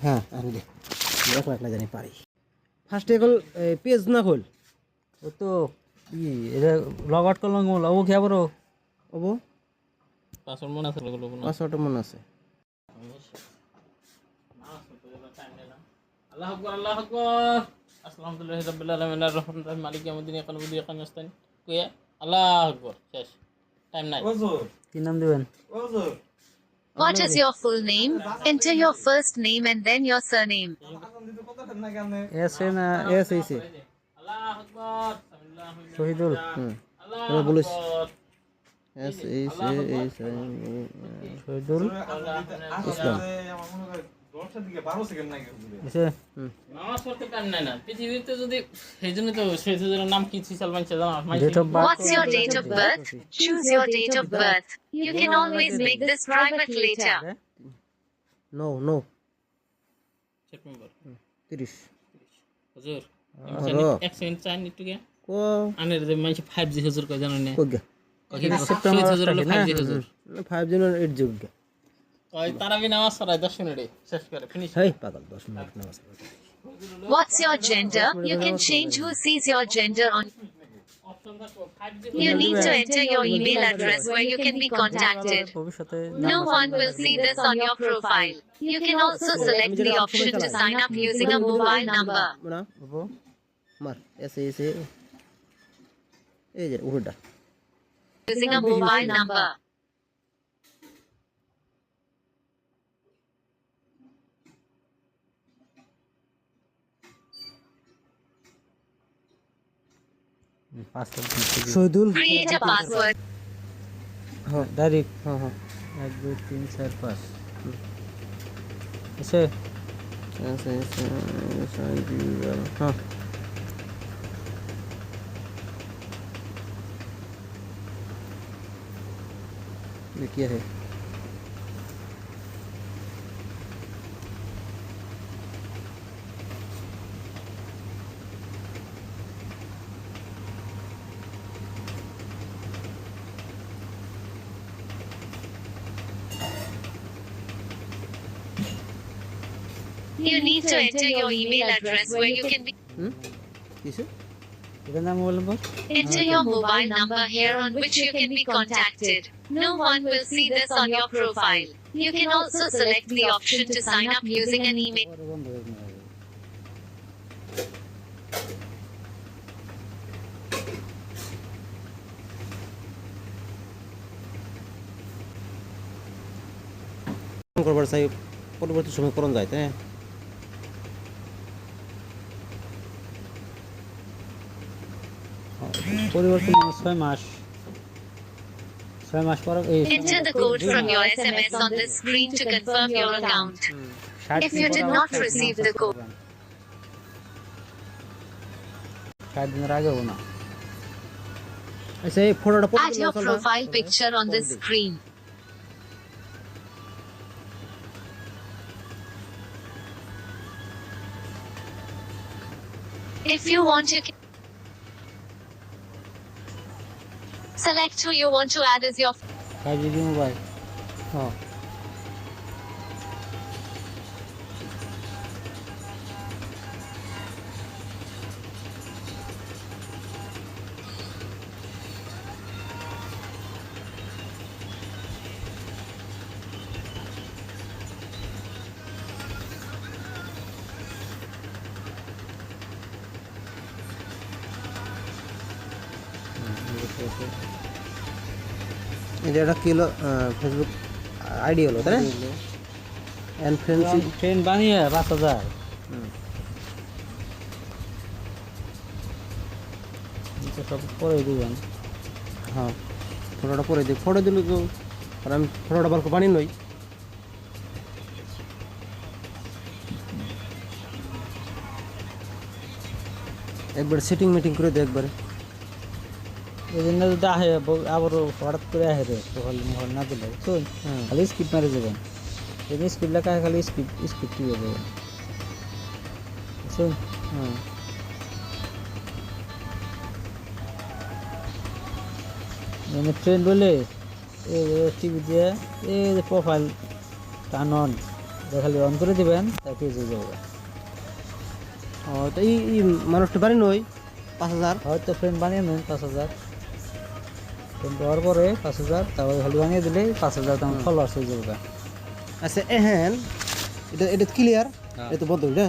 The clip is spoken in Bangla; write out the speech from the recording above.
হ্যাঁ আনলে দেখো একলা জানি পারি ফার্স্ট এ কল পেজ না খোল ও তো এটা লগ আউট করলাম ও কি আবার ওবো পাসওয়ার্ড মনে আছে লোক পাসওয়ার্ড মনে আছে আল্লাহু আকবার আল্লাহু আকবার আসসালামুল্লাহি রাব্বিল আলামিন আর রহমানির রহিম মালিকি ইয়াউমিদ্দিন ইয়াকানা বুদি ইয়াকানা নাস্তাইন কইয়া আল্লাহু আকবার শেষ টাইম নাই কি নাম দিবেন What is your full name? Enter your first name and then your surname. S A না এস এইছে আল্লাহু আকবার শহীদুল এবার বলিস এস এইছে এইছে শহীদুল ইসলাম এসে নামাজ পড়তে টাইম নাই না পৃথিবীতে যদি সেইজন্য তো শহীদুলের নাম কি ছিল মানছে জানা date of birth What's your date of birth? Choose your date of birth. You can always make this private later. No no September 30 হুজুর হ্যালো এক সেকেন্ড চাই একটু গে কো আনের যে মানুষ 5G হুজুর কই জানেন না কই গা সেপ্টেম্বর হুজুর হলো 5G হুজুর 5 জন 8 যোগ গা কই তারাবি নামাজ পড়ায় 10 মিনিটে শেষ করে ফিনিশ হেই পাগল 10 মিনিট নামাজ What's your gender? You can change who sees your gender on. You need to enter your email address where you can be contacted. ভবিষ্যতে No one will see this on your profile. You can also select the option to sign up using a mobile number. না হবো মার এস এইছে এই যে উড়া Using a mobile number. Password Shahidul Create a password. হ্যাঁ ডাইরেক্ট হ্যাঁ হ্যাঁ 1 2 3 4 5 এসে এস এইছে হ্যাঁ ये क्या है You need to enter your email address where you can be. किसे এটা নাম বলবো Enter your mobile number here on which you can be contacted. No one will see this on your profile. You can also select the option to sign up using an email. বন্ধ করে নেব করবার চাই পরবর্তী সময় করণ যায় তাই পরিবর্তন 6 মাস পর এই Enter the code from your SMS on the screen to confirm your account. If you did not receive the code, 60 দিনের আগে হবে না আচ্ছা এই ফটোটা add your profile picture on the screen. If you want to select who you want to add as your 5G mobile হ্যাঁ এটা একটা কিলো ফেসবুক আইডি হলো তাই না এন্ড ফ্রেন্ডশিপ ট্রেন বানিয়ে 5000 এটা সব পরে দিবেন হ্যাঁ ফটোটা পরে দিই ফটো দিলে তো আর আমি ফটোটা বালক বানিয়ে নই একবার সেটিং মিটিং করে দে একবারে এই জন্য যদি আহে আবার হঠাৎ করে আহে রে তো হল না দিলে তো খালি স্কিপ মারে যাবেন এই স্কিপ লেখা খালি স্কিপ দিয়ে যাবেন বুঝছেন হ্যাঁ মানে ট্রেন বলে এই টিভি দিয়ে এই প্রোফাইল টার্ন অন এটা খালি অন করে দিবেন তাই পেজ হয়ে যাবে। ও তো এই মানুষটা বাড়ি নই 5,000 হয়তো ফ্রেন্ড বানিয়ে নেন 5,000, ফ্রেন্ড হওয়ার পরে 5,000 তারপরে খালি বানিয়ে দিলে 5,000 তেমন ফলোয়ার্স হয়ে যাবে। আচ্ছা এহেন এটা ক্লিয়ার, হ্যাঁ। এটা বন্ধ এটা